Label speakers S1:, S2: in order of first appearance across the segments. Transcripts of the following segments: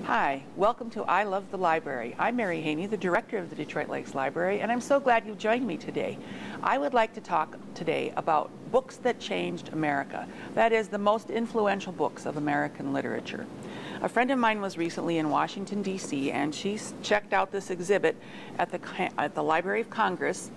S1: Hi, welcome to I Love the Library. I'm Mary Haney, the director of the Detroit Lakes Library, and I'm so glad you joined me today. I would like to talk today about books that changed America. That is, the most influential books of American literature. A friend of mine was recently in Washington, D.C., and she checked out this exhibit at the Library of Congress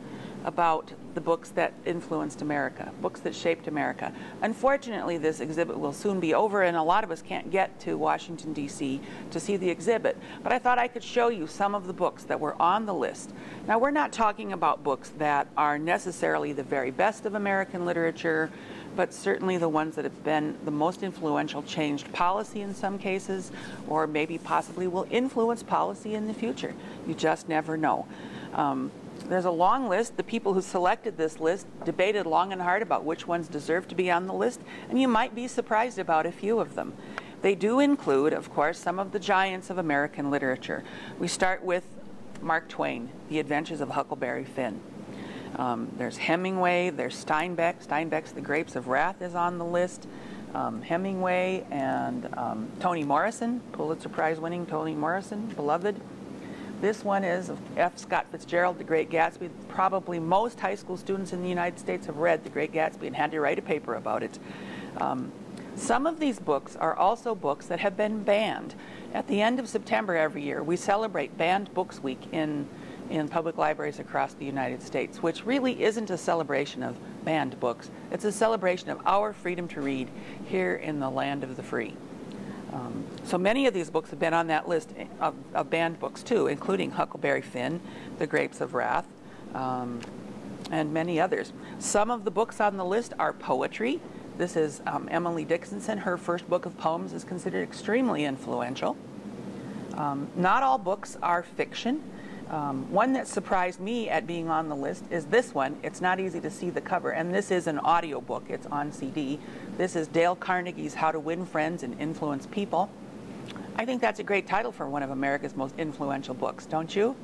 S1: about the books that influenced America, books that shaped America. Unfortunately, this exhibit will soon be over, and a lot of us can't get to Washington, D.C. to see the exhibit, but I thought I could show you some of the books that were on the list. Now, we're not talking about books that are necessarily the very best of American literature, but certainly the ones that have been the most influential, changed policy in some cases, or maybe possibly will influence policy in the future. You just never know. There's a long list. The people who selected this list debated long and hard about which ones deserve to be on the list, and you might be surprised about a few of them. They do include, of course, some of the giants of American literature. We start with Mark Twain, The Adventures of Huckleberry Finn. There's Hemingway, there's Steinbeck. Steinbeck's The Grapes of Wrath is on the list. Hemingway and Toni Morrison, Pulitzer Prize winning Toni Morrison, beloved. This one is of F. Scott Fitzgerald, The Great Gatsby. Probably most high school students in the United States have read The Great Gatsby and had to write a paper about it. Some of these books are also books that have been banned. At the end of September every year, we celebrate Banned Books Week in public libraries across the United States, which really isn't a celebration of banned books. It's a celebration of our freedom to read here in the land of the free. So many of these books have been on that list of banned books too, including Huckleberry Finn, The Grapes of Wrath, and many others. Some of the books on the list are poetry. This is Emily Dickinson. Her first book of poems is considered extremely influential. Not all books are fiction. One that surprised me at being on the list is this one. It's not easy to see the cover, and this is an audiobook. It's on CD. This is Dale Carnegie's How to Win Friends and Influence People. I think that's a great title for one of America's most influential books, don't you?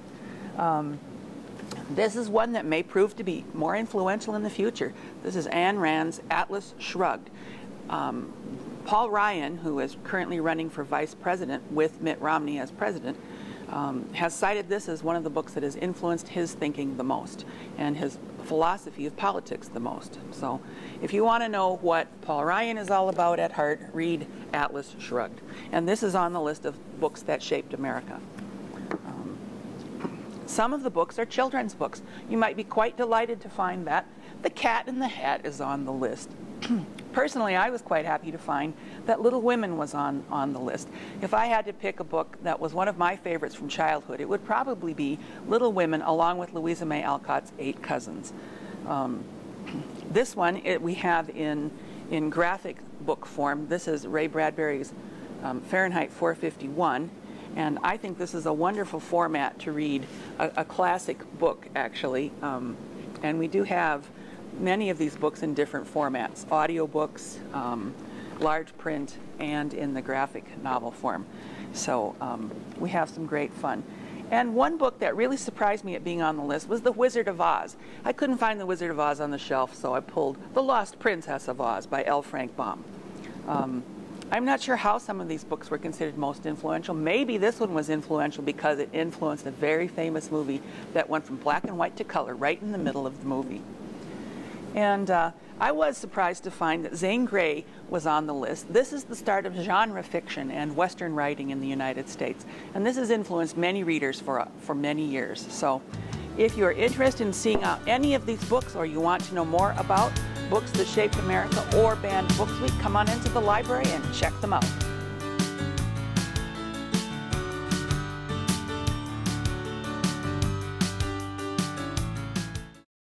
S1: This is one that may prove to be more influential in the future. This is Ayn Rand's Atlas Shrugged. Paul Ryan, who is currently running for vice president with Mitt Romney as president, has cited this as one of the books that has influenced his thinking the most and his philosophy of politics the most. So if you want to know what Paul Ryan is all about at heart, read Atlas Shrugged. And this is on the list of books that shaped America. Some of the books are children's books. You might be quite delighted to find that The Cat in the Hat is on the list. Personally, I was quite happy to find that Little Women was on the list. If I had to pick a book that was one of my favorites from childhood, it would probably be Little Women, along with Louisa May Alcott's 8 Cousins. This one we have in graphic book form. This is Ray Bradbury's Fahrenheit 451, and I think this is a wonderful format to read a classic book, actually. And we do have many of these books in different formats, audiobooks, large print, and in the graphic novel form. So we have some great fun. And one book that really surprised me at being on the list was The Wizard of Oz. I couldn't find The Wizard of Oz on the shelf, so I pulled The Lost Princess of Oz by L. Frank Baum. I'm not sure how some of these books were considered most influential. Maybe this one was influential because it influenced a very famous movie that went from black and white to color right in the middle of the movie. And I was surprised to find that Zane Grey was on the list. This is the start of genre fiction and Western writing in the United States. And this has influenced many readers for many years. So if you're interested in seeing any of these books, or you want to know more about books that shaped America or Banned Books Week, come on into the library and check them out.